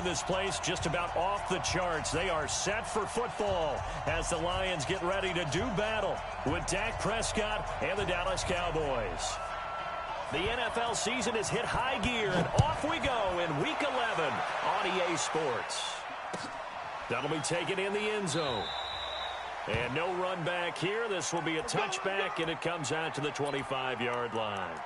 this place just about off the charts. They are set for football as the Lions get ready to do battle with Dak Prescott and the Dallas Cowboys. The NFL season has hit high gear, and off we go in Week 11 on EA Sports. That'll be taken in the end zone. And no run back here. This will be a touchback, and it comes out to the 25-yard line.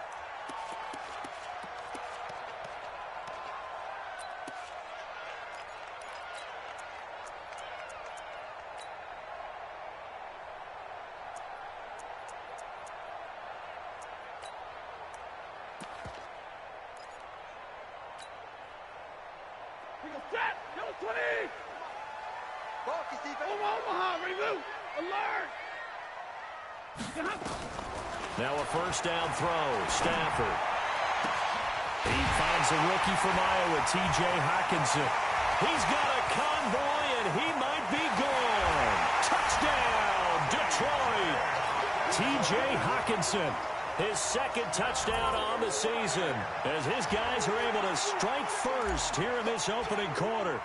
Now a first down throw. Stafford. He finds a rookie from Iowa, T.J. Hockenson. He's got a convoy, and he might be gone. Touchdown, Detroit. T.J. Hockenson, his second touchdown on the season, as his guys are able to strike first here in this opening quarter.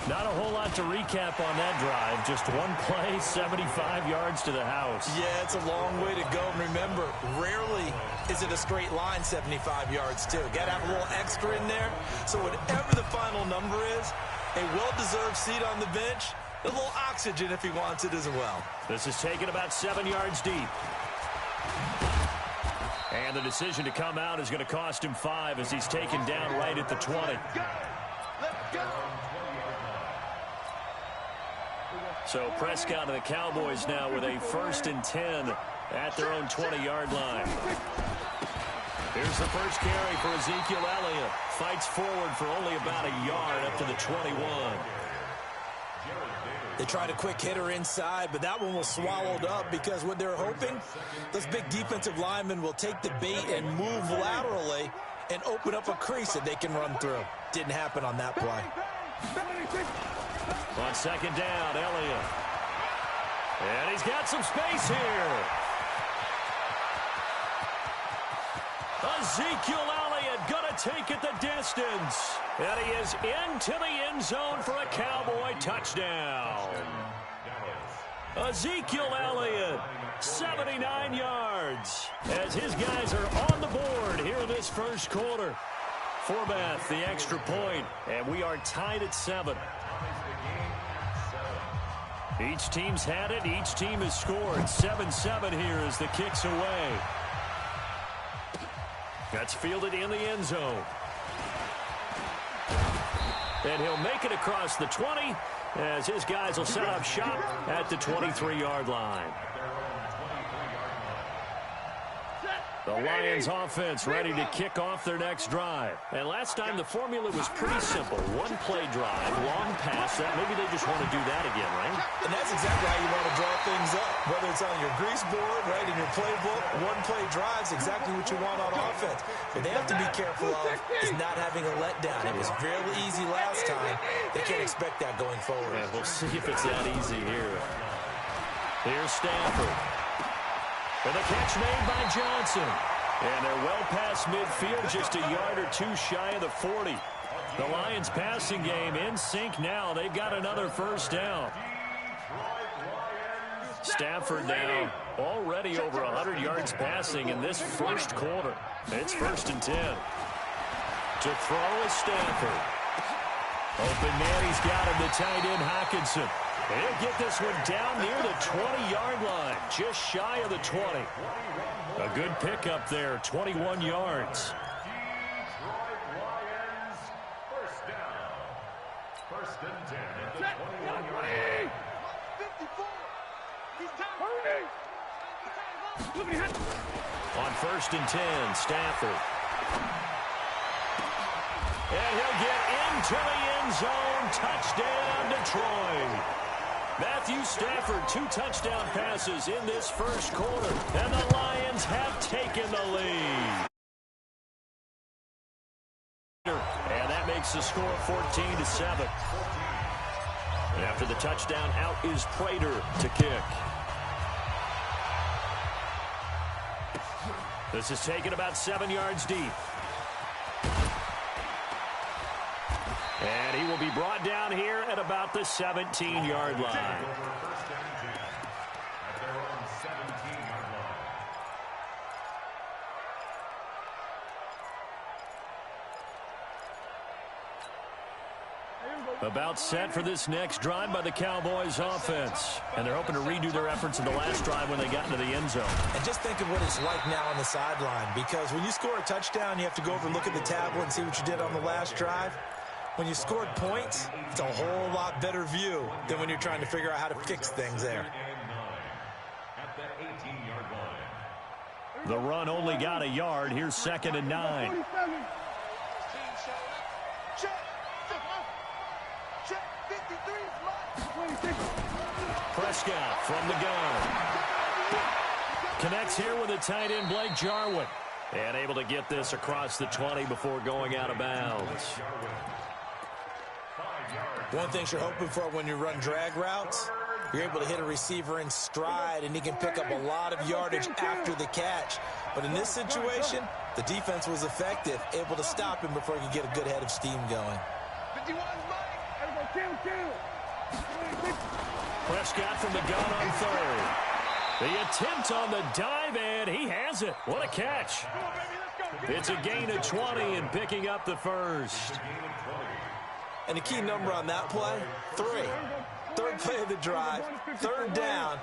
Not a whole lot to recap on that drive. Just one play, 75 yards to the house. Yeah, it's a long way to go. And remember, rarely is it a straight line 75 yards, too. Got to have a little extra in there. So whatever the final number is, a well-deserved seat on the bench, a little oxygen if he wants it as well. This is taken about 7 yards deep. And the decision to come out is going to cost him 5 as he's taken down right at the 20. Let's go. So Prescott and the Cowboys now with a 1st and 10 at their own 20-yard line. Here's the first carry for Ezekiel Elliott. Fights forward for only about a yard up to the 21. They tried a quick hitter inside, but that one was swallowed up because what they're hoping, those big defensive linemen will take the bait and move laterally and open up a crease that they can run through. Didn't happen on that play. On second down, Elliott. And he's got some space here. Ezekiel Elliott going to take it the distance. And he is into the end zone for a Cowboy touchdown. Ezekiel Elliott, 79 yards, as his guys are on the board here in this first quarter. Forbath, the extra point, and we are tied at 7. Each team's had it. Each team has scored. 7-7 here as the kick's away. That's fielded in the end zone. And he'll make it across the 20 as his guys will set up shop at the 23-yard line. The Lions offense ready to kick off their next drive. And last time the formula was pretty simple. One play drive, long pass. Maybe they just want to do that again, right? And that's exactly how you want to draw things up. Whether it's on your grease board, right, in your playbook, one play drives exactly what you want on offense. What they have to be careful of is not having a letdown. It was fairly easy last time. They can't expect that going forward. Yeah, we'll see if it's that easy here. Here's Stafford. And the catch made by Johnson. And they're well past midfield, just a yard or two shy of the 40. The Lions passing game in sync now. They've got another first down. Stafford now already over 100 yards passing in this first quarter. It's 1st and 10. To throw is Stafford. Open man, he's got him, the tight end Hockenson. He'll get this one down near the 20-yard line, just shy of the 20. A good pickup there, 21 yards. First down. 1st and 10 at the 21-yard line. On 1st and 10, Stafford. And he'll get into the end zone. Touchdown, Detroit. Matthew Stafford, 2 touchdown passes in this first quarter. And the Lions have taken the lead. And that makes the score 14-7. And after the touchdown, out is Prater to kick. This is taken about 7 yards deep. And he will be brought down here at about the 17-yard line. About set for this next drive by the Cowboys offense. And they're hoping to redo their efforts in the last drive when they got into the end zone. And just think of what it's like now on the sideline, because when you score a touchdown, you have to go over and look at the tablet and see what you did on the last drive. When you scored points, it's a whole lot better view than when you're trying to figure out how to fix things there. The run only got a yard. Here's 2nd and 9. Prescott from the gun. Connects here with a tight end, Blake Jarwin. And able to get this across the 20 before going out of bounds. One thing you're hoping for when you run drag routes, you're able to hit a receiver in stride, and he can pick up a lot of yardage after the catch. But in this situation, the defense was effective, able to stop him before he could get a good head of steam going. Prescott from the gun on 3rd. The attempt on the dive, and he has it. What a catch. It's a gain of 20 and picking up the first. And the key number on that play, 3. 3rd play of the drive, 3rd down,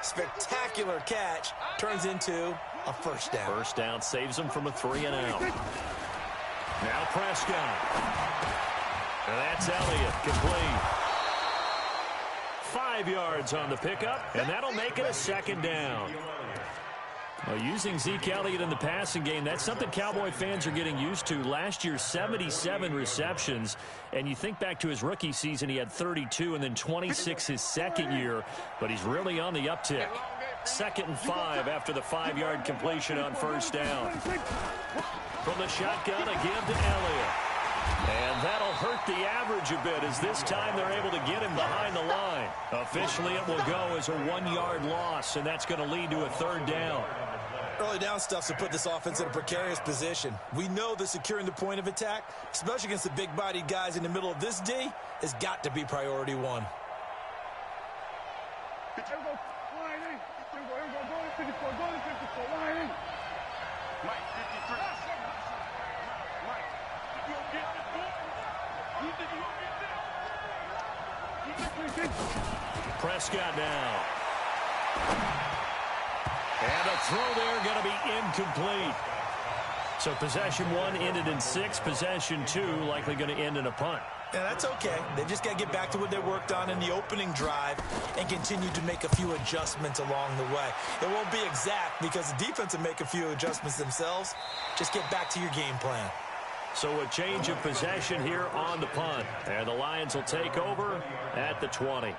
spectacular catch, turns into a first down. First down saves him from a 3-and-out. Now Prescott. And that's Elliott, complete. 5 yards on the pickup, and that'll make it a 2nd down. Well, using Zeke Elliott in the passing game, that's something Cowboy fans are getting used to. Last year, 77 receptions, and you think back to his rookie season, he had 32 and then 26 his second year, but he's really on the uptick. 2nd and 5 after the 5-yard completion on first down. From the shotgun, again to Elliott. And that'll hurt the average a bit as this time they're able to get him behind the line. Officially, it will go as a 1-yard loss, and that's going to lead to a 3rd down. Early down stuff to put this offense in a precarious position. We know that securing the point of attack, especially against the big-bodied guys in the middle of this D, has got to be priority 1. Prescott now. And a throw there going to be incomplete. So possession 1 ended in 6. Possession 2 likely going to end in a punt. Yeah, that's okay. They just got to get back to what they worked on in the opening drive and continue to make a few adjustments along the way. It won't be exact because the defense will make a few adjustments themselves. Just get back to your game plan. So a change of possession here on the punt. And the Lions will take over at the 20.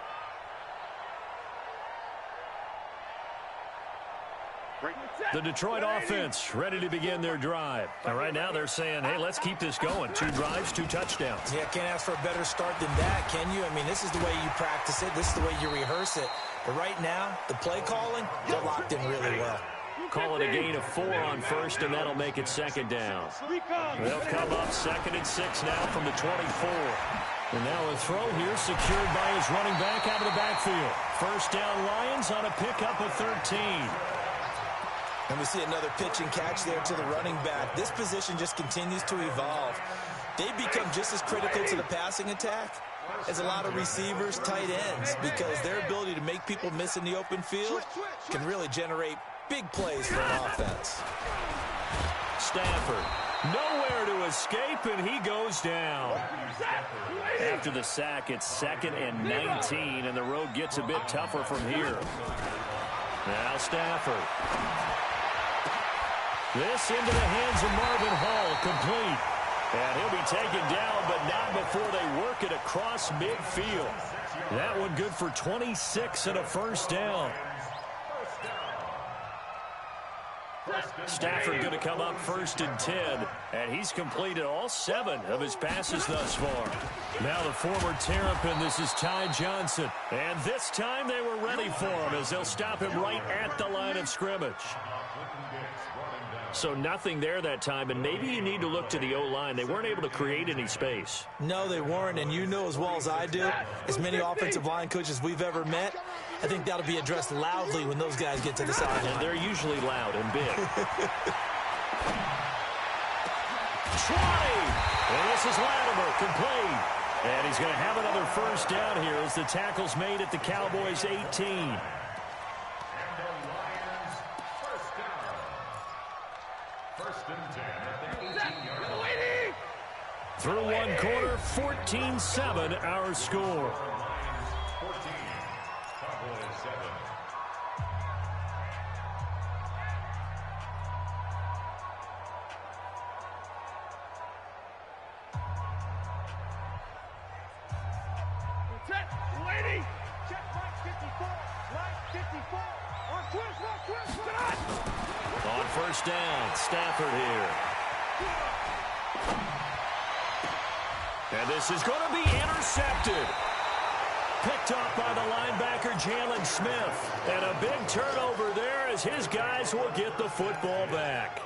The Detroit offense ready to begin their drive. And right now they're saying, hey, let's keep this going. 2 drives, 2 touchdowns. Yeah, can't ask for a better start than that, can you? I mean, this is the way you practice it. This is the way you rehearse it. But right now, the play calling, they're locked in really well. Call it a gain of 4 on first, and that'll make it 2nd down. They'll come up 2nd and 6 now from the 24. And now a throw here secured by his running back out of the backfield. First down Lions on a pickup of 13. And we see another pitch and catch there to the running back. This position just continues to evolve. They become just as critical to the passing attack as a lot of receivers, tight ends, because their ability to make people miss in the open field can really generate big plays for an offense. Stafford, nowhere to escape, and he goes down. After the sack, it's 2nd and 19, and the road gets a bit tougher from here. Now Stafford. This into the hands of Marvin Hall, complete. And he'll be taken down, but not before they work it across midfield. That one good for 26 and a first down. Stafford going to come up 1st and 10, and he's completed all 7 of his passes thus far. Now the former Terrapin, this is Ty Johnson. And this time they were ready for him as they'll stop him right at the line of scrimmage. So nothing there that time, and maybe you need to look to the O-line. They weren't able to create any space. No, they weren't, and you know as well as I do, as many offensive line coaches we've ever met, I think that'll be addressed loudly when those guys get to the sideline. And they're usually loud and big. 20! And this is Latimer, complete. And he's going to have another first down here as the tackle's made at the Cowboys' 18. Through one quarter, 14-7 our score. 14, Cowboys 7. Waiting. Check right 54. Right 54. On twist. On first down, Stafford here. And this is going to be intercepted. Picked off by the linebacker, Jalen Smith. And a big turnover there as his guys will get the football back.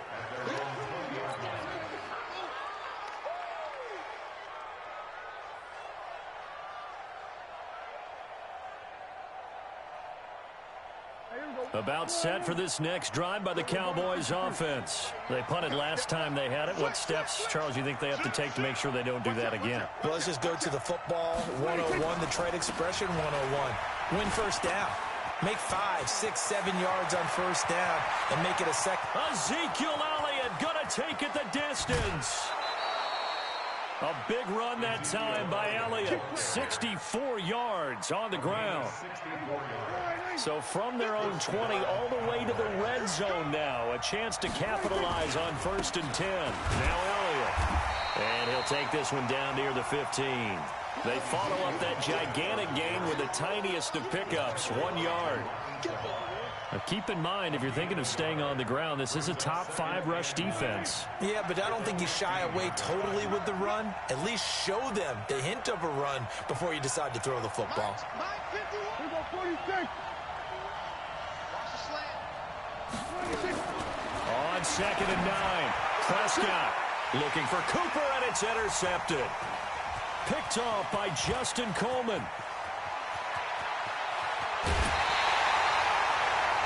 About set for this next drive by the Cowboys offense. They punted last time they had it. What steps, Charles, you think they have to take to make sure they don't do that again? Well, let's just go to the football 101, the trade expression 101. Win first down. Make 5, 6, 7 yards on first down and make it a second. Ezekiel Elliott gonna take it the distance. A big run that time by Elliott. 64 yards on the ground. So from their own 20 all the way to the red zone now. A chance to capitalize on 1st and 10. Now Elliott. And he'll take this one down near the 15. They follow up that gigantic gain with the tiniest of pickups, 1 yard. Now keep in mind, if you're thinking of staying on the ground, this is a top 5 rush defense. Yeah, but I don't think you shy away totally with the run. At least show them the hint of a run before you decide to throw the football. On 2nd and 9, Prescott looking for Cooper, and it's intercepted. Picked off by Justin Coleman.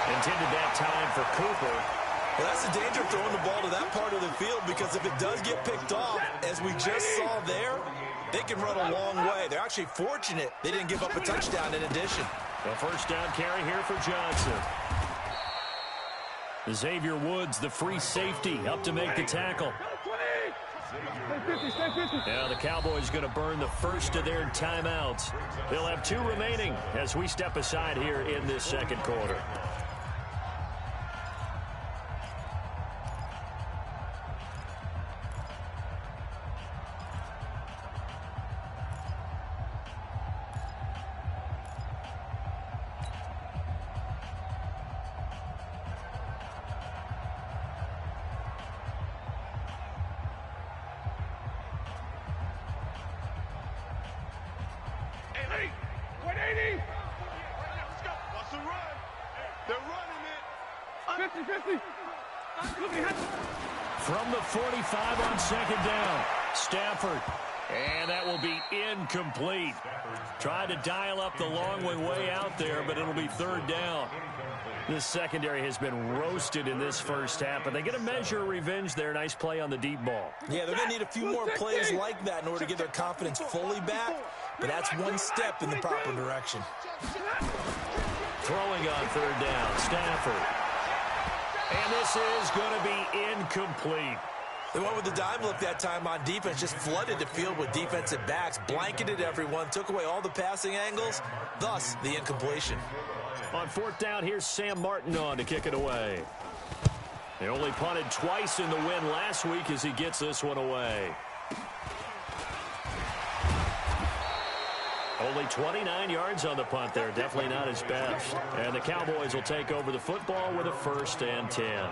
Intended that time for Cooper. Well, that's the danger of throwing the ball to that part of the field, because if it does get picked off, as we just saw there, they can run a long way. They're actually fortunate they didn't give up a touchdown in addition. A first down carry here for Johnson. Xavier Woods, the free safety, up to make the tackle. Now the Cowboys going to burn the first of their timeouts. They'll have 2 remaining as we step aside here in this second quarter. From the 45 on 2nd down, Stafford. And that will be incomplete. Tried to dial up the long way out there, but it'll be 3rd down. This secondary has been roasted in this first half, but they get a measure of revenge there. Nice play on the deep ball. Yeah, they're going to need a few more plays like that in order to get their confidence fully back, but that's one step in the proper direction. Throwing on 3rd down, Stafford. And this is going to be incomplete. They went with the dime look that time on defense, just flooded the field with defensive backs, blanketed everyone, took away all the passing angles, thus the incompletion. On 4th down, here's Sam Martin on to kick it away. They only punted twice in the win last week as he gets this one away. Only 29 yards on the punt there. Definitely not his best. And the Cowboys will take over the football with a 1st and 10.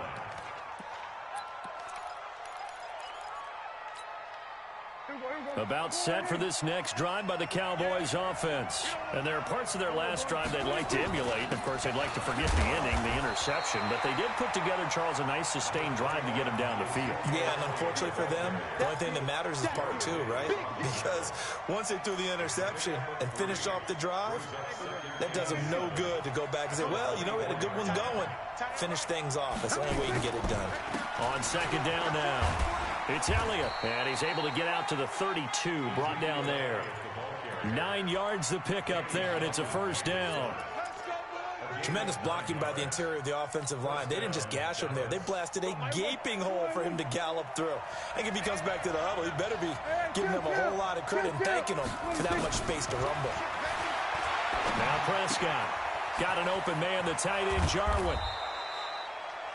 About set for this next drive by the Cowboys offense. And there are parts of their last drive they'd like to emulate. Of course, they'd like to forget the inning, the interception. But they did put together, Charles, a nice sustained drive to get him down the field. Yeah, and unfortunately for them, the only thing that matters is part two, right? Because once they threw the interception and finished off the drive, that does them no good to go back and say, well, you know, we had a good one going. Finish things off. That's the only way you can get it done. On second down now. It's Elliott, and he's able to get out to the 32, brought down there. 9 yards the pickup there, and it's a first down. Tremendous blocking by the interior of the offensive line. They didn't just gash him there. They blasted a gaping hole for him to gallop through. I think if he comes back to the huddle, he better be giving them a whole lot of credit and thanking them for that much space to rumble. Now Prescott got an open man, the tight end Jarwin.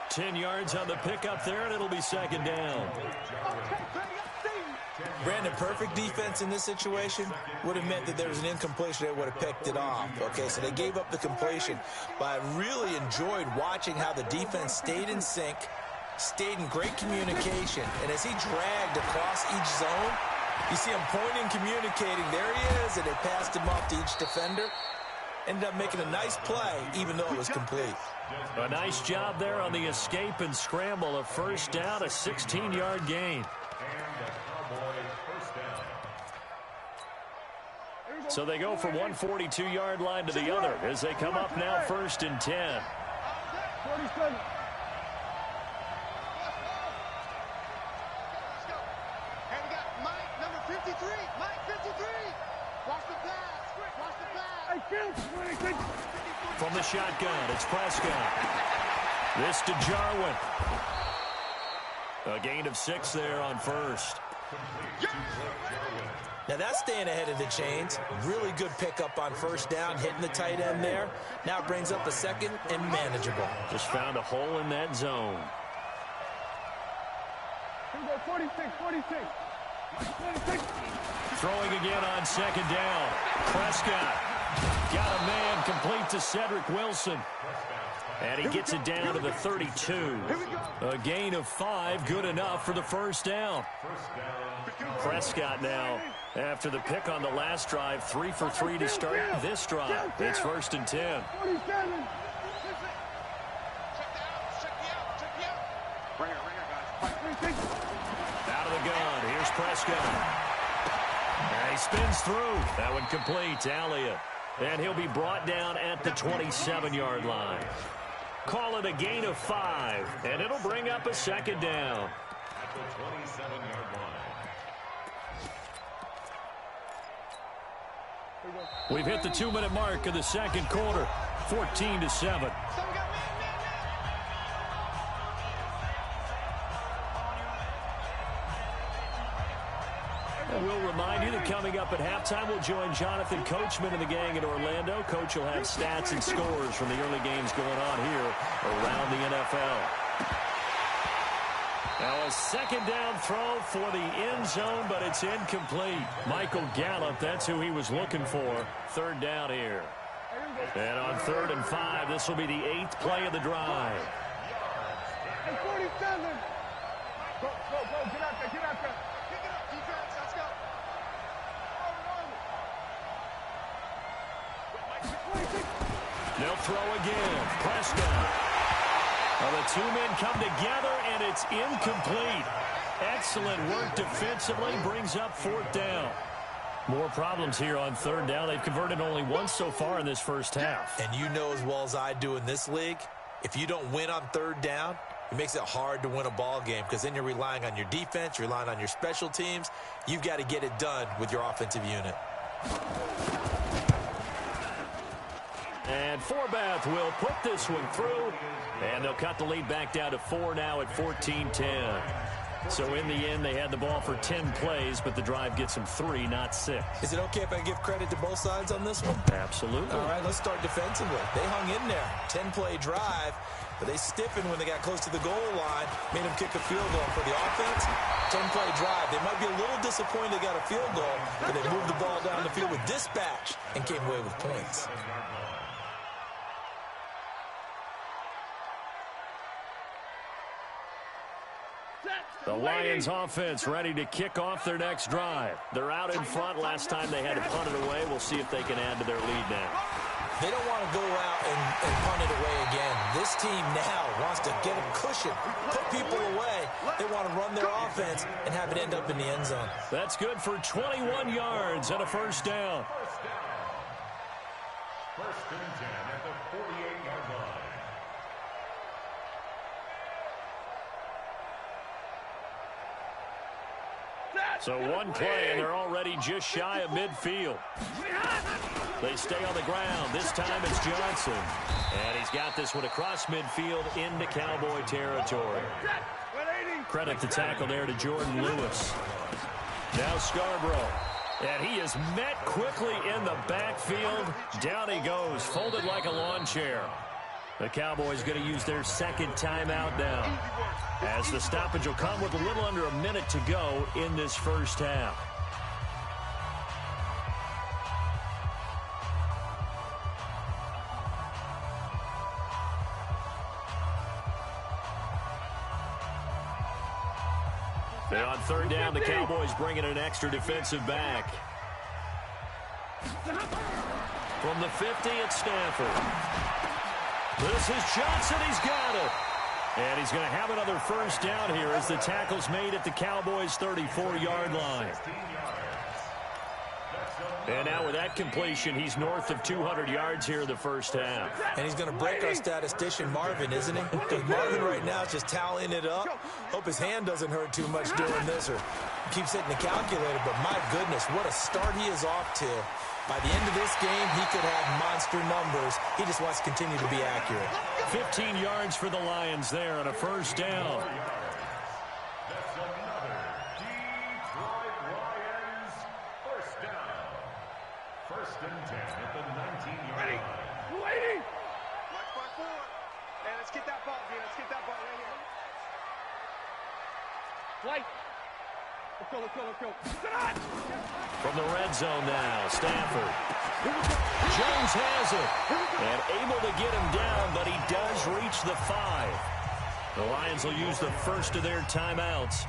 10 yards on the pickup there, and it'll be second down. Brandon, perfect defense in this situation would have meant that there was an incompletion. They would have picked it off. Okay, so they gave up the completion. But I really enjoyed watching how the defense stayed in sync, stayed in great communication. And as he dragged across each zone, you see him pointing, communicating. There he is, and they passed him off to each defender. Ended up making a nice play, even though it was complete. A nice job there on the escape and scramble. A first down, a 16-yard gain. So they go from one 42-yard line to the other as they come up now first and 10. 47. And we got Mike, number 53. Mike, 53. Watch the pass. Watch the pass. From the shotgun, it's Prescott. This to Jarwin. A gain of 6 there on first. Now that's staying ahead of the chains. Really good pickup on first down, hitting the tight end there. Now it brings up a second and manageable. Just found a hole in that zone. Here we go, 46, 46. 46. Throwing again on second down. Prescott got a man complete to Cedric Wilson. And he gets it down to the 32. A gain of 5, good enough for the first down. Prescott now, after the pick on the last drive, 3 for 3 to start this drive. It's first and 10. 47. Out of the gun, here's Prescott. And he spins through. That one complete, Elliott. And he'll be brought down at the 27-yard line. Call it a gain of 5, and it'll bring up a second down. At the 27-yard line. We've hit the 2-minute mark of the second quarter, 14-7. And we'll remind you that coming up at halftime, we'll join Jonathan Coachman and the gang in Orlando. Coach will have stats and scores from the early games going on here around the NFL. Now a second down throw for the end zone, but it's incomplete. Michael Gallup, that's who he was looking for. Third down here. And on 3rd and 5, this will be the 8th play of the drive. And 47. Go, get out there, get out there. Pick it up, defense, let's go. They'll throw again. Prescott. Well, the two men come together, and it's incomplete. Excellent work defensively. Brings up 4th down. More problems here on 3rd down. They've converted only once so far in this first half. And you know as well as I do in this league, if you don't win on 3rd down, it makes it hard to win a ball game because then you're relying on your defense, you're relying on your special teams. You've got to get it done with your offensive unit. And Forbath will put this one through, and they'll cut the lead back down to 4 now at 14-10. So in the end, they had the ball for 10 plays, but the drive gets them 3, not 6. Is it okay if I give credit to both sides on this one? Absolutely. All right, let's start defensively. They hung in there. 10-play drive, but they stiffened when they got close to the goal line, made them kick a field goal. For the offense, 10-play drive. They might be a little disappointed they got a field goal, but they moved the ball down the field with dispatch and came away with points. The Lions offense ready to kick off their next drive. They're out in front. Last time they had to punt it away. We'll see if they can add to their lead now. They don't want to go out and punt it away again. This team now wants to get a cushion, put people away. They want to run their offense and have it end up in the end zone. That's good for 21 yards and a first down. First and 10 at the 48-yard line. So one play, and they're already just shy of midfield. They stay on the ground. This time it's Johnson. And he's got this one across midfield into Cowboy territory. Credit the tackle there to Jordan Lewis. Now Scarborough. And he is met quickly in the backfield. Down he goes, folded like a lawn chair. The Cowboys going to use their second timeout now, as the stoppage will come with a little under a minute to go in this first half. And on third down, the Cowboys bring in an extra defensive back. From the 50, it's Stafford. This is Johnson. He's got it. And he's going to have another first down here as the tackle's made at the Cowboys' 34-yard line. And now with that completion, he's north of 200 yards here in the first half. And he's going to break our statistician, Marvin, isn't he? Because Marvin right now is just tallying it up. Hope his hand doesn't hurt too much doing this, or keeps hitting the calculator. But my goodness, what a start he is off to. By the end of this game, he could have monster numbers. He just wants to continue to be accurate. 15 yards for the Lions there on a first down. That's another Detroit Lions first down. First and 10 at the 19-yard line. March back forward. And let's get that ball, dude. Let's get that ball right here. Play. Let's go. From the red zone now, Stafford. Jones has it. And able to get him down, but he does reach the 5. The Lions will use the first of their timeouts,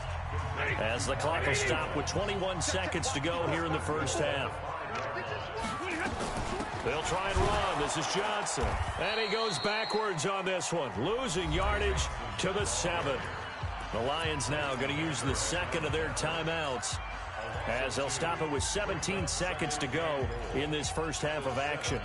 as the clock will stop with 21 seconds to go here in the first half. They'll try and run. This is Johnson. And he goes backwards on this one, losing yardage to the 7. The Lions now going to use the second of their timeouts, as they'll stop it with 17 seconds to go in this first half of action.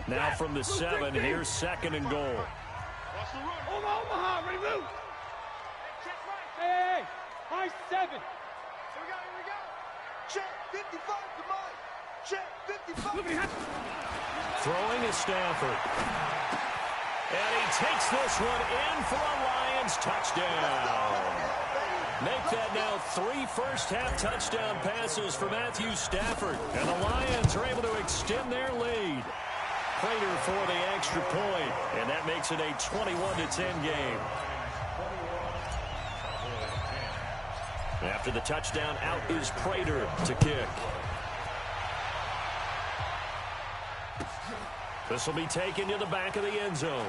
Now from the 7, here's second and goal. Omaha, ready to move. Hey, high 7. Here we go. Check 55 to Mike. Check 55. Throwing is Stafford. And he takes this one in for a Lions touchdown. Make that now 3 first-half touchdown passes for Matthew Stafford. And the Lions are able to extend their lead. Prater for the extra point, and that makes it a 21-10 game. After the touchdown, out is Prater to kick. This will be taken to the back of the end zone.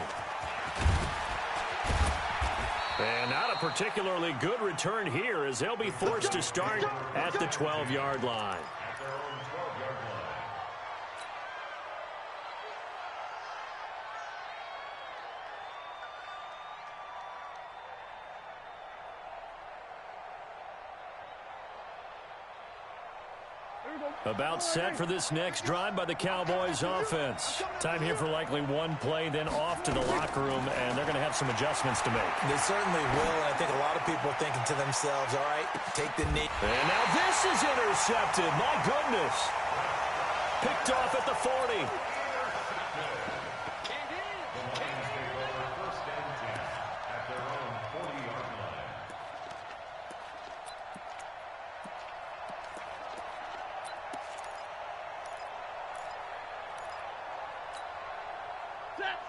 And not a particularly good return here, as they'll be forced to start at the 12-yard line. About set for this next drive by the Cowboys offense. Time here for likely one play, then off to the locker room, and they're going to have some adjustments to make. They certainly will, and I think a lot of people are thinking to themselves, all right, take the knee. And now this is intercepted. My goodness. Picked off at the 40.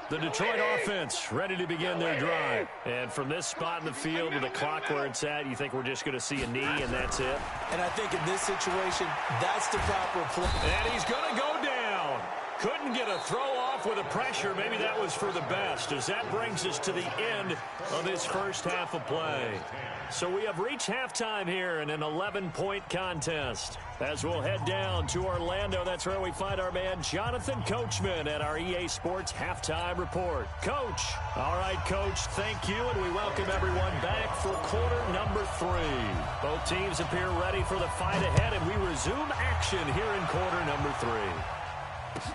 The Detroit offense ready to begin their drive. And from this spot in the field with the clock where it's at, you think we're just going to see a knee and that's it? And I think in this situation, that's the proper play. And he's going to go down. Couldn't get a throw off with the pressure. Maybe that was for the best, as that brings us to the end of this first half of play. So we have reached halftime here in an 11-point contest. As we'll head down to Orlando, that's where we find our man Jonathan Coachman at our EA Sports Halftime Report. Coach. All right, Coach, thank you, and we welcome everyone back for quarter number 3. Both teams appear ready for the fight ahead, and we resume action here in quarter number 3.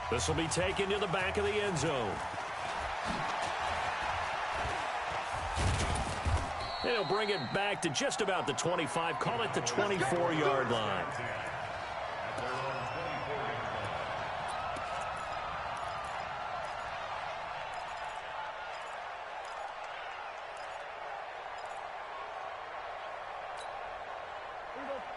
This will be taken to the back of the end zone. They'll bring it back to just about the 25. Call it the 24-yard line.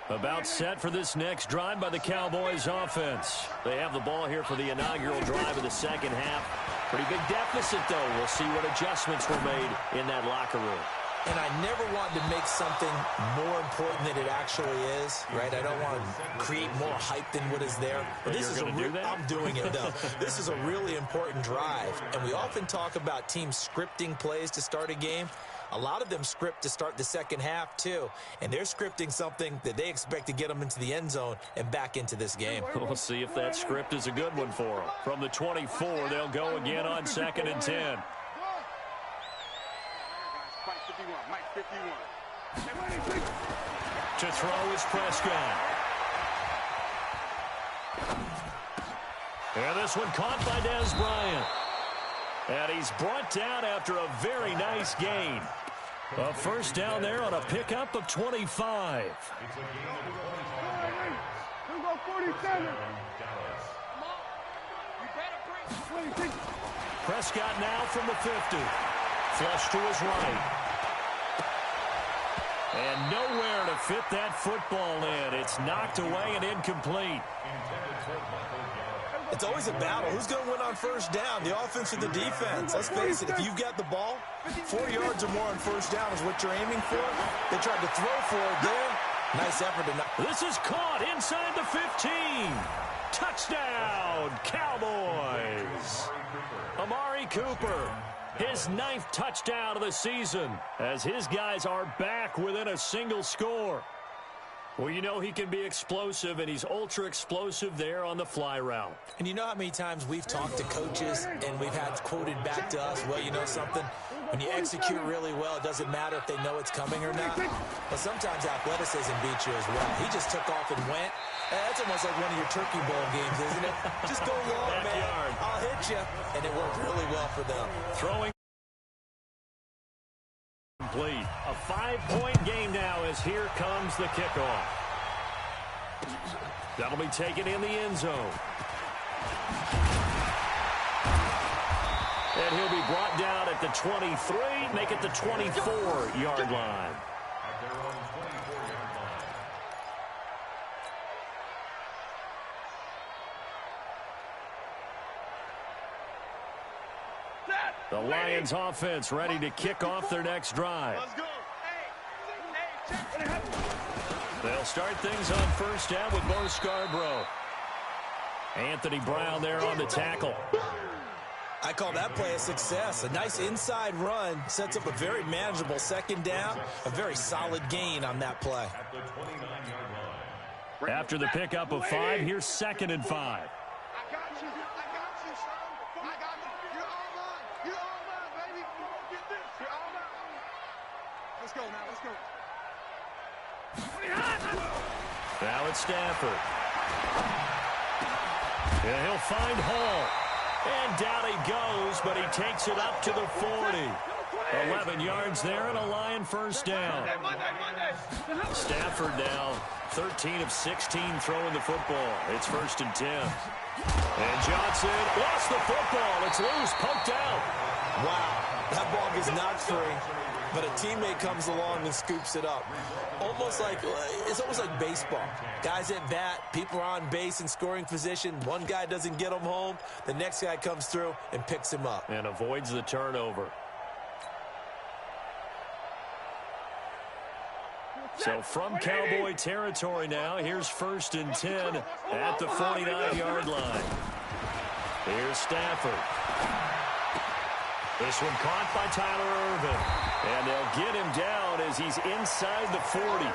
About set for this next drive by the Cowboys offense. They have the ball here for the inaugural drive of the second half. Pretty big deficit, though. We'll see what adjustments were made in that locker room. And I never wanted to make something more important than it actually is, right? I don't want to create more hype than what is there. But this is I'm doing it, though. This is a really important drive. And we often talk about teams scripting plays to start a game. A lot of them script to start the second half, too. And they're scripting something that they expect to get them into the end zone and back into this game. We'll see if that script is a good one for them. From the 24, they'll go again on 2nd and 10. To throw is Prescott. And this one caught by Dez Bryant. And he's brought down after a very nice gain. A first down there on a pickup of 25. Prescott now from the 50. Flush to his right. And nowhere to fit that football in. It's knocked away and incomplete. It's always a battle. Who's going to win on first down, the offense or the defense? Let's face it, if you've got the ball, 4 yards or more on first down is what you're aiming for. They tried to throw for it there. Nice effort to knock. This is caught inside the 15. Touchdown, Cowboys. Amari Cooper, his 9th touchdown of the season, as his guys are back within a single score. Well, you know he can be explosive, and he's ultra-explosive there on the fly route. And you know how many times we've talked to coaches and we've had quoted back to us, well, you know something? When you execute really well, it doesn't matter if they know it's coming or not. But sometimes athleticism beats you as well. He just took off and went. That's almost like one of your Turkey Bowl games, isn't it? Just go long, man. I'll hit you. And it worked really well for them. Throwing. Complete. A 5-point game now as here comes the kickoff. That'll be taken in the end zone. And he'll be brought down at the 23, make it the 24-yard line. The Lions offense ready to kick off their next drive. Let's go. They'll start things on first down with Bo Scarborough. Anthony Brown there on the tackle. I call that play a success. A nice inside run sets up a very manageable second down. A very solid gain on that play. After the pickup of 5, here's 2nd and 5. Let's go now, let's go. Now it's Stafford. And he'll find Hall. And down he goes, but he takes it up to the 40. 11 yards there and a Lion first down. Stafford now 13 of 16 throwing the football. It's 1st and 10. And Johnson lost the football. It's loose, poked out. Wow, that ball is not free. but a teammate comes along and scoops it up. It's almost like baseball. Guys at bat, people are on base in scoring position. One guy doesn't get him home. The next guy comes through and picks him up. And avoids the turnover. So from Cowboy territory now, here's 1st and 10 at the 49-yard line. Here's Stafford. This one caught by Tyler Ervin. And they'll get him down as he's inside the 40.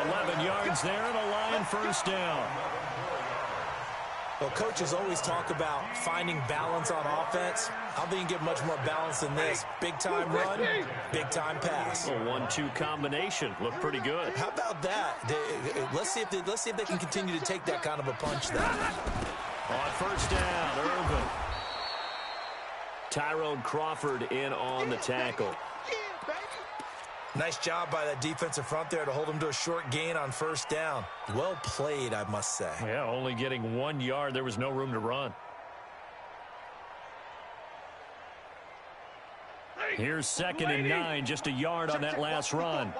11 yards there and a Lion first down. Well, coaches always talk about finding balance on offense. I don't think you get much more balance than this. Big-time run, big-time pass. A 1-2 combination. Looked pretty good. How about that? Let's see if they can continue to take that kind of a punch then. On first down, Ervin. Tyrone Crawford in on the tackle. Nice job by that defensive front there to hold him to a short gain on first down. Well played, I must say. Yeah, only getting 1 yard. There was no room to run. Here's 2nd and 9, just a yard on that last run.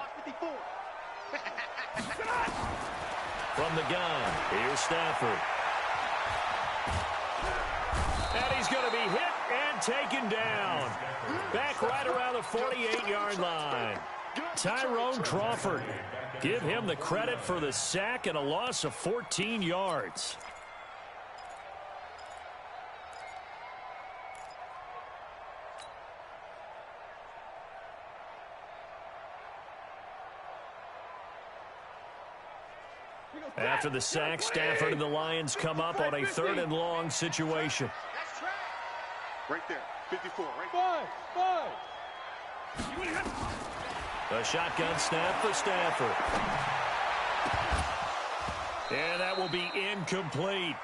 From the gun, here's Stafford. And he's going to be hit and taken down. Back right around the 48-yard line. Tyrone Crawford. Give him the credit for the sack and a loss of 14 yards. After the sack, Stafford and the Lions come up on a 3rd and long situation. Right there, 54, right? Five. A shotgun snap for Stafford. And that will be incomplete.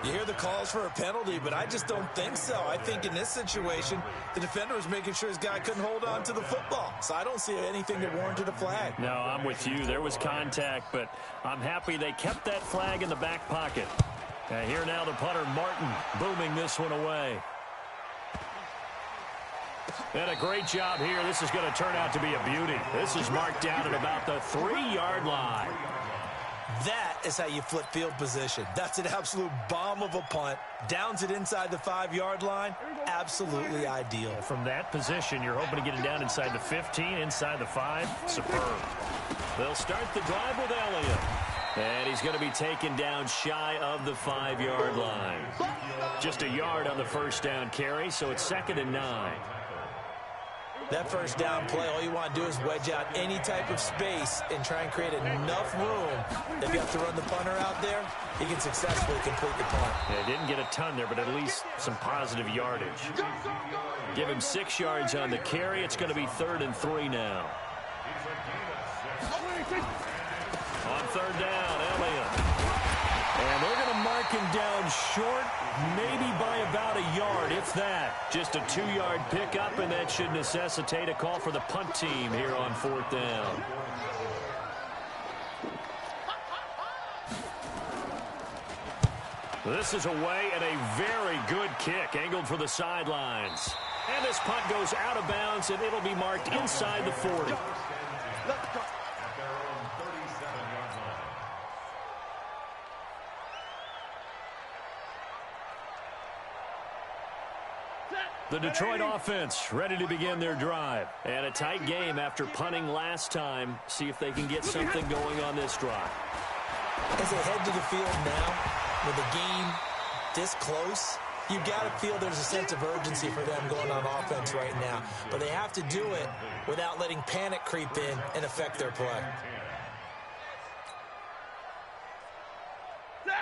You hear the calls for a penalty, but I just don't think so. I think in this situation, the defender was making sure his guy couldn't hold on to the football. So I don't see anything that warranted a flag. No, I'm with you. There was contact, but I'm happy they kept that flag in the back pocket. Here now the punter, Martin, booming this one away. And a great job here. This is going to turn out to be a beauty. This is marked down at about the 3-yard line. That is how you flip field position. That's an absolute bomb of a punt. Downs it inside the 5-yard line. Absolutely ideal. From that position, you're hoping to get it down inside the 15, inside the 5. Superb. They'll start the drive with Elliott. And he's going to be taken down shy of the 5-yard line. Just a yard on the first down carry, so it's 2nd and 9. That first down play, all you want to do is wedge out any type of space and try and create enough room. If you have to run the punter out there, he can successfully complete the punt. Yeah, didn't get a ton there, but at least some positive yardage. Give him 6 yards on the carry. It's going to be 3rd and 3 now. On 3rd down, Elliott. And they're going to mark him down short, maybe by about a yard, if that. Just a 2-yard pickup, and that should necessitate a call for the punt team here on 4th down. This is away and a very good kick, angled for the sidelines. And this punt goes out of bounds, and it'll be marked inside the 40. The Detroit offense ready to begin their drive. And a tight game after punting last time. See if they can get something going on this drive. As they head to the field now, with the game this close, you've got to feel there's a sense of urgency for them going on offense right now. But they have to do it without letting panic creep in and affect their play.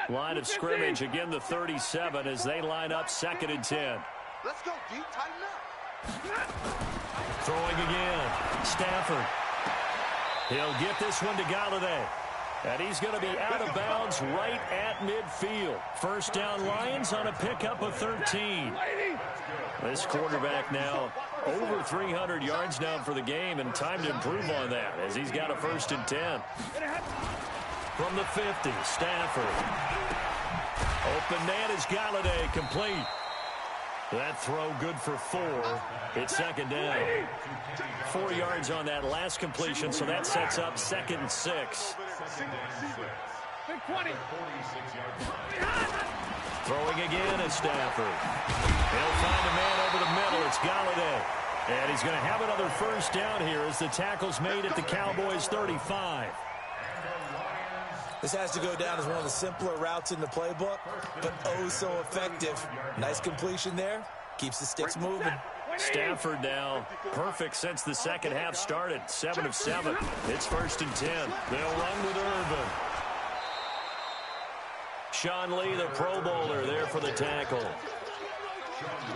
Line of scrimmage, again the 37 as they line up 2nd and 10. Let's go, D. Tighten up. Throwing again. Stafford. He'll get this one to Galladay. And he's going to be out of bounds right at midfield. First down, Lions on a pickup of 13. This quarterback now over 300 yards now for the game, and time to improve on that as he's got a 1st and 10. From the 50, Stafford. Open man is Galladay, complete. That throw good for 4. It's second down. 4 yards on that last completion, so that sets up 2nd and 6. Big 20. Throwing again is Stafford. He'll find a man over the middle. It's Galladay. And he's going to have another first down here as the tackle's made at the Cowboys' 35. This has to go down as one of the simpler routes in the playbook, but oh so effective. Nice completion there. Keeps the sticks moving. Stafford now perfect since the second half started. 7 of 7. It's 1st and 10. They'll run with Irvin. Sean Lee, the Pro Bowler, there for the tackle.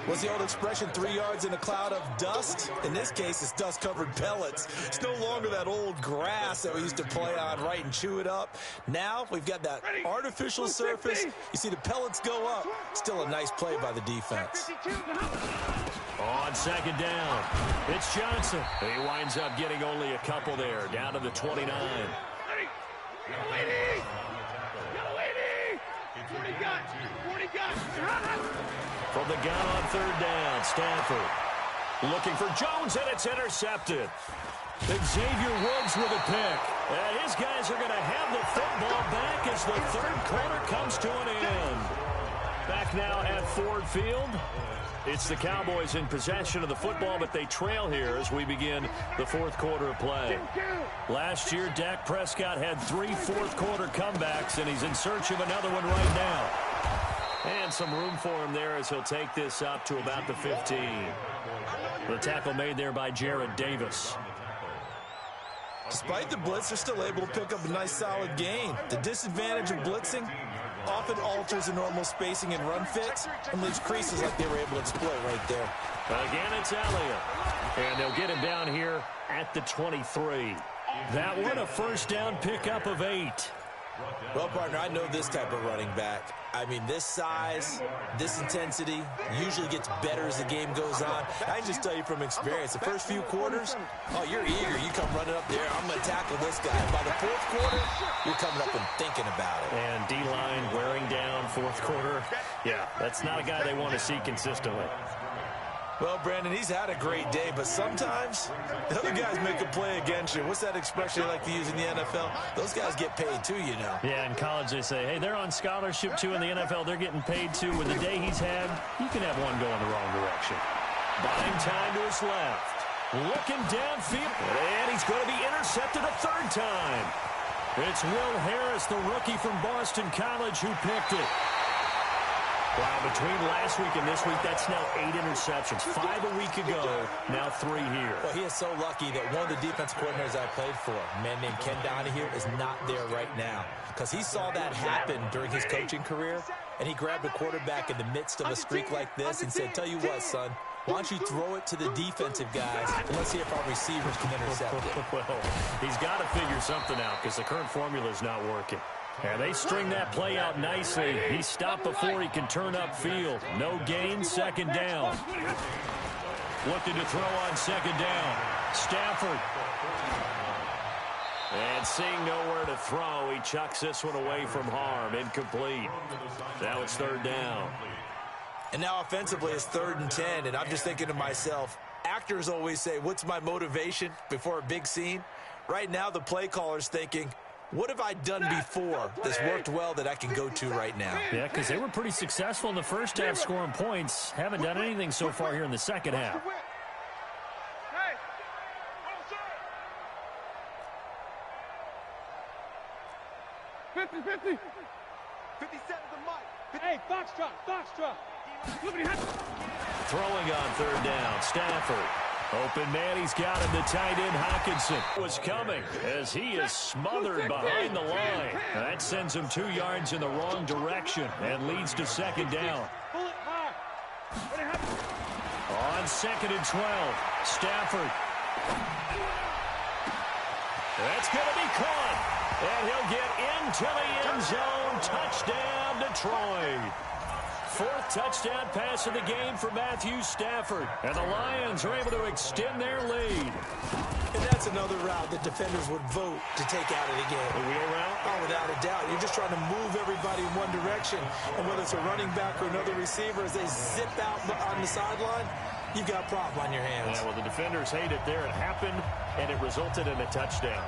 What's the old expression, 3 yards in a cloud of dust? In this case, it's dust-covered pellets. It's no longer that old grass that we used to play on, right, and chew it up. Now we've got that artificial surface. You see the pellets go up. Still a nice play by the defense. On second down, it's Johnson. He winds up getting only a couple there, down to the 29. From the gun on 3rd down, Stafford looking for Jones, and it's intercepted. Xavier Woods with a pick. And his guys are going to have the football back as the 3rd quarter comes to an end. Back now at Ford Field. It's the Cowboys in possession of the football, but they trail here as we begin the 4th quarter of play. Last year, Dak Prescott had 3 4th-quarter comebacks, and he's in search of another one right now. And some room for him there as he'll take this up to about the 15. The tackle made there by Jared Davis. Despite the blitz, they're still able to pick up a nice, solid gain. The disadvantage of blitzing often alters the normal spacing and run fits and leaves creases like they were able to exploit right there. Again, it's Elliott. And they'll get him down here at the 23. That one a first down pickup of 8. Well, partner, I know this type of running back. I mean, this size, this intensity usually gets better as the game goes on. I can just tell you from experience, the first few quarters, oh, you're eager. You come running up there, I'm going to tackle this guy. By the 4th quarter, you're coming up and thinking about it. And D-line wearing down 4th quarter. Yeah, that's not a guy they want to see consistently. Well, Brandon, he's had a great day, but sometimes the other guys make a play against you. What's that expression they like to use in the NFL? Those guys get paid too, you know. Yeah, in college they say, hey, they're on scholarship too. In the NFL, they're getting paid too. With the day he's had, you can have one going the wrong direction. Buying time to his left. Looking downfield, and he's going to be intercepted a 3rd time. It's Will Harris, the rookie from Boston College, who picked it. Wow, between last week and this week, that's now 8 interceptions. 5 a week ago, now 3 here. Well, he is so lucky that one of the defense coordinators I played for, a man named Ken Donahue, is not there right now. Because he saw that happen during his coaching career, and he grabbed a quarterback in the midst of a streak like this and said, tell you what, son, why don't you throw it to the defensive guys, and let's see if our receivers can intercept it. Well, he's got to figure something out because the current formula is not working. And they string that play out nicely. He stopped before he can turn upfield. No gain, 2nd down. Looking to throw on 2nd down. Stafford. And seeing nowhere to throw, he chucks this one away from harm. Incomplete. Now it's 3rd down. And now offensively it's 3rd and 10, and I'm just thinking to myself, actors always say, what's my motivation before a big scene? Right now the play caller's thinking, what have I done before that's worked well that I can go to right now? Yeah, because they were pretty successful in the first half scoring points. Haven't done anything so far here in the second half. 50-50. 57 the mic. Hey, Foxtrot. Throwing on 3rd down, Stafford. Open man, he's got him. The tight end, Hawkinson, was coming as he is smothered behind the line. That sends him 2 yards in the wrong direction and leads to 2nd down. On 2nd and 12, Stafford. That's going to be caught, and he'll get into the end zone. Touchdown, Detroit. 4th touchdown pass of the game for Matthew Stafford. And the Lions are able to extend their lead. And that's another route that defenders would vote to take out of the game. The wheel route? Oh, without a doubt. You're just trying to move everybody in one direction. And whether it's a running back or another receiver, as they zip out on the sideline, you've got a problem on your hands. Yeah, well, the defenders hate it there. It happened, and it resulted in a touchdown.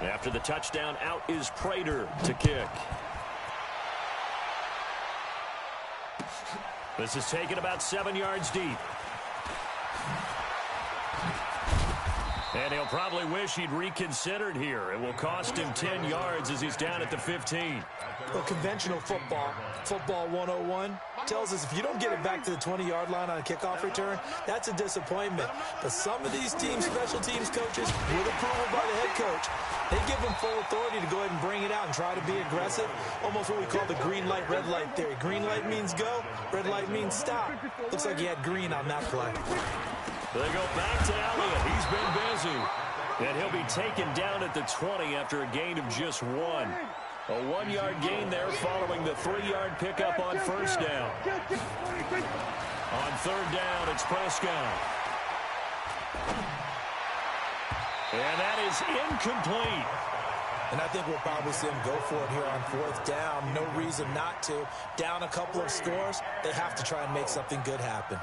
After the touchdown, out is Prater to kick. This is taken about 7 yards deep. And he'll probably wish he'd reconsidered here. It will cost him 10 yards as he's down at the 15. Well, conventional football 101, tells us if you don't get it back to the 20-yard line on a kickoff return, that's a disappointment. But some of these teams, special teams coaches, with approval by the head coach, they give them full authority to go ahead and bring it out and try to be aggressive. Almost what we call the green light, red light theory. Green light means go, red light means stop. Looks like he had green on that play. They go back to Elliott. He's been busy. And he'll be taken down at the 20 after a gain of just 1. A 1-yard gain there following the 3-yard pickup on first down. On third down, it's Prescott. And that is incomplete. And I think we'll probably see him go for it here on fourth down. No reason not to. Down a couple of scores, they have to try and make something good happen.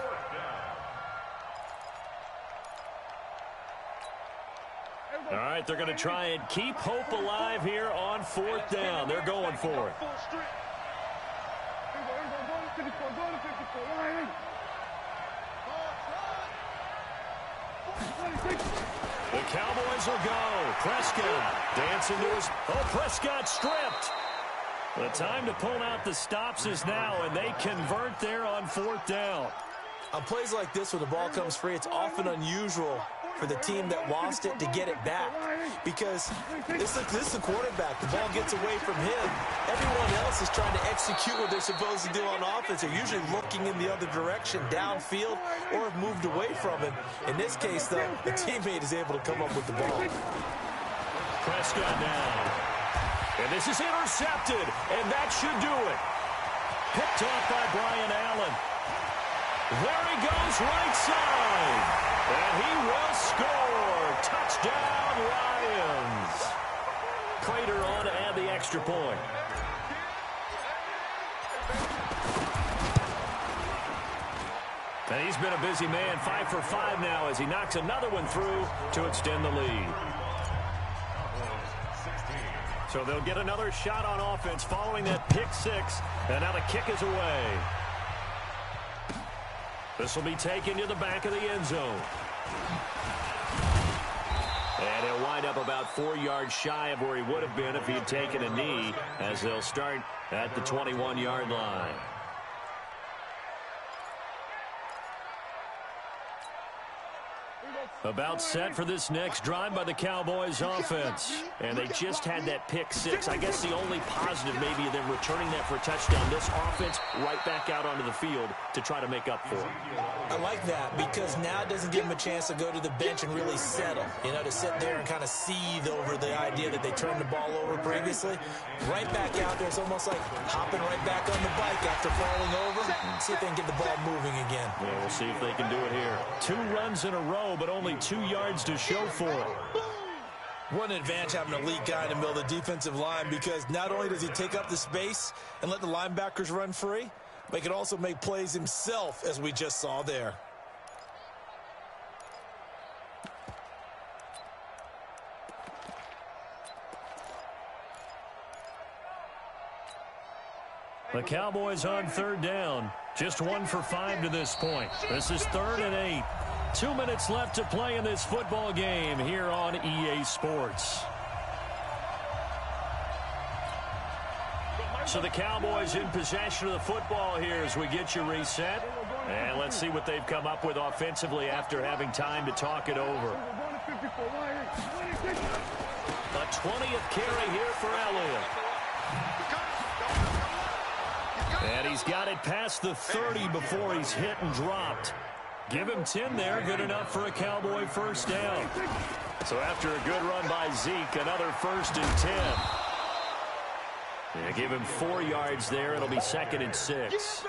All right, they're going to try and keep hope alive here on fourth down. They're going for it. The Cowboys will go. Prescott dancing to his... Oh, Prescott stripped. The time to pull out the stops is now, and they convert there on fourth down. On plays like this where the ball comes free, it's often unusual for the team that lost it to get it back, because this is the quarterback. The ball gets away from him. Everyone else is trying to execute what they're supposed to do on offense. They're usually looking in the other direction, downfield, or have moved away from him. In this case, though, the teammate is able to come up with the ball. Prescott now. And this is intercepted, and that should do it. Picked off by Brian Allen. There he goes, right side. And he will score. Touchdown, Lions. Prater on to add the extra point. And he's been a busy man, 5 for 5 now as he knocks another one through to extend the lead. So they'll get another shot on offense following that pick six. And now the kick is away. This will be taken to the back of the end zone. And he'll wind up about 4 yards shy of where he would have been if he had taken a knee, as they'll start at the 21-yard line. About set for this next drive by the Cowboys offense. And they just had that pick six. I guess the only positive maybe of them returning that for a touchdown. This offense right back out onto the field to try to make up for it. I like that because now it doesn't give them a chance to go to the bench and really settle. You know, to sit there and kind of seethe over the idea that they turned the ball over previously. Right back out there. It's almost like hopping right back on the bike after falling over. See if they can get the ball moving again. Yeah, we'll see if they can do it here. 2 runs in a row, but only 2 yards to show for it. What an advantage having an elite guy in the middle of the defensive line, because not only does he take up the space and let the linebackers run free, but he can also make plays himself, as we just saw there. The Cowboys on third down. Just 1 for 5 to this point. This is 3rd and 8. 2 minutes left to play in this football game here on EA Sports. So the Cowboys in possession of the football here as we get you reset. And let's see what they've come up with offensively after having time to talk it over. A 20th carry here for Elliott. And he's got it past the 30 before he's hit and dropped. Give him 10 there, good enough for a Cowboy first down. So after a good run by Zeke, another 1st and 10. Yeah, give him 4 yards there. It'll be 2nd and 6.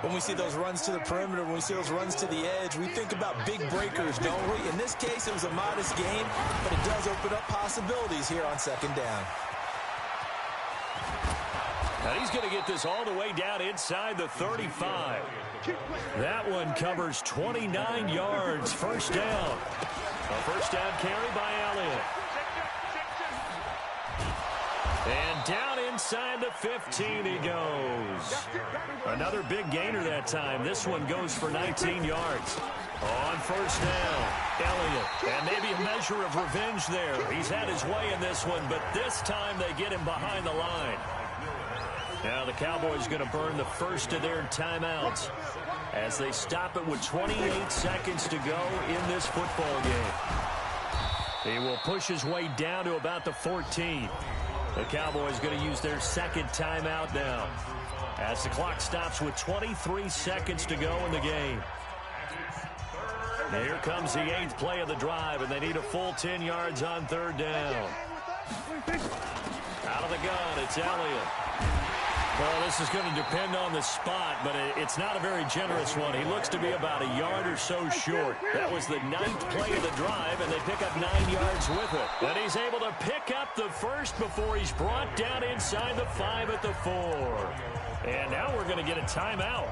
When we see those runs to the perimeter, when we see those runs to the edge, we think about big breakers, don't we? In this case, it was a modest gain, but it does open up possibilities here on 2nd down. And he's going to get this all the way down inside the 35. That one covers 29 yards. 1st down. A 1st down carry by Elliott. And down inside the 15 he goes. Another big gainer that time. This one goes for 19 yards. On 1st down, Elliott. And maybe a measure of revenge there. He's had his way in this one, but this time they get him behind the line. Now the Cowboys going to burn the first of their timeouts as they stop it with 28 seconds to go in this football game. He will push his way down to about the 14. The Cowboys going to use their 2nd timeout now as the clock stops with 23 seconds to go in the game. Here comes the 8th play of the drive, and they need a full 10 yards on 3rd down. Out of the gun, it's Elliott. Well, this is going to depend on the spot, but it's not a very generous one. He looks to be about a yard or so short. That was the 9th play of the drive, and they pick up 9 yards with it. And he's able to pick up the first before he's brought down inside the 5 at the 4. And now we're going to get a timeout.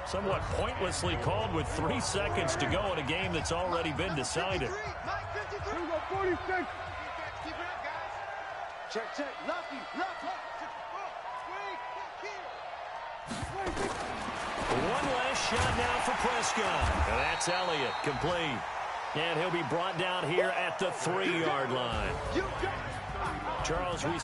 Somewhat pointlessly called with 3 seconds to go in a game that's already been decided. Check, check, lucky. One last shot now for Prescott. And that's Elliott, complete. And he'll be brought down here at the 3-yard line. Charles, we